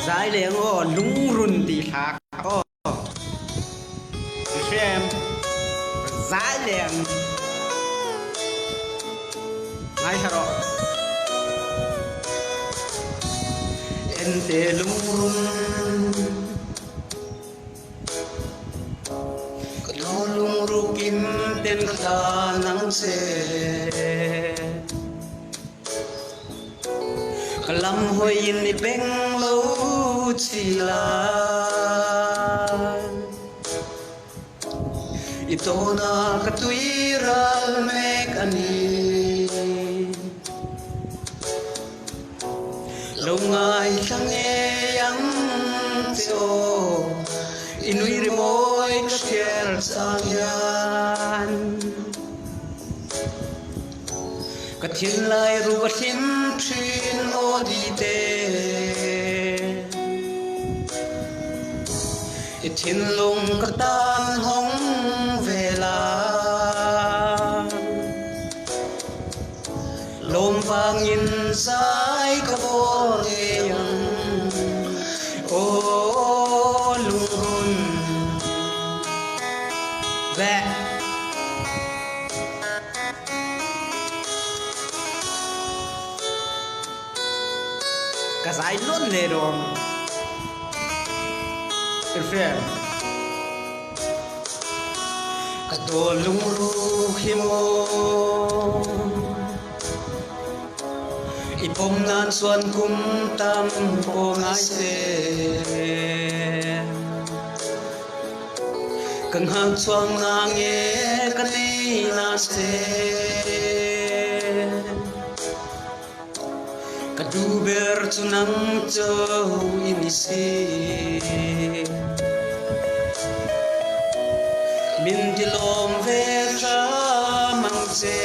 giải liền ô lúng run tì thạc ô xem giải liền ngay sao đó en te lúng run lo lung ru kim ten ta nang se kalam hoi in ni beng lo chi la ito na katuiral mek ani lo ngai sang e yang teo inui remoi kasier sangyan katin lai ru katin trin o di te itin lung katan hong vela lom pangin sai ka yang o lung ve kasai luôn nè rồi Efrem katolong ruhimo ipom nan suan kum tam po ngaise kang hang chuang ngange kanina se kaduber tunang chow inisi mindilom vera mangse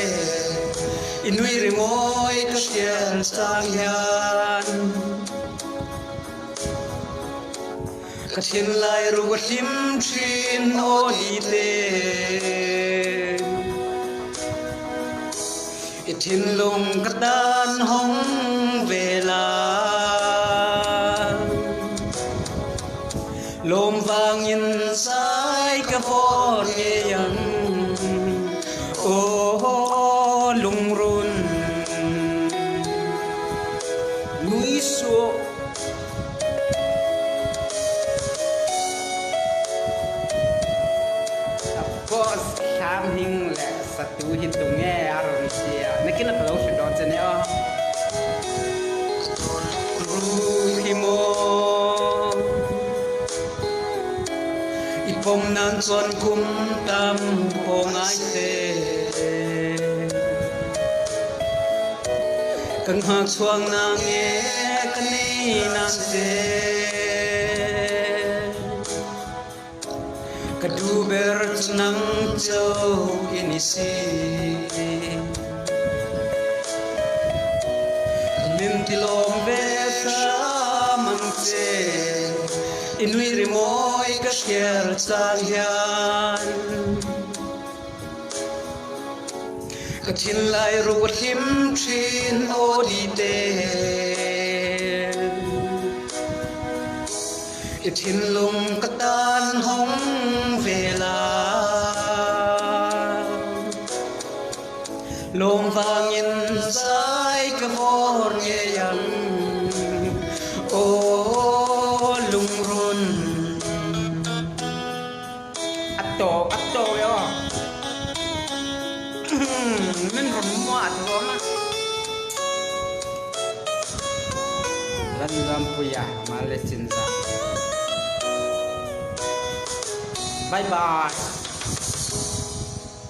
inui remoi kasiel sangyan katin lai ru katim trin o ite itin lung katan hong vela lom vangin sai ka vor yang o lung run nui so boss tham hing le satu hitung nghe aron sia nakin na kalau sudah jane a ruhimo ipom nan chuan kum tam po ngai te kang hak chuang na nge kani na se kaduber nang chow inisi mintilom vesa mangse inui remoi kasier sangyan katin lai ru katim trin o di te itin lung katan hong vela lom vangin sai ka vor nge yang o lung run atto yo men rumwa to ma lan ram puya male cinza bye bye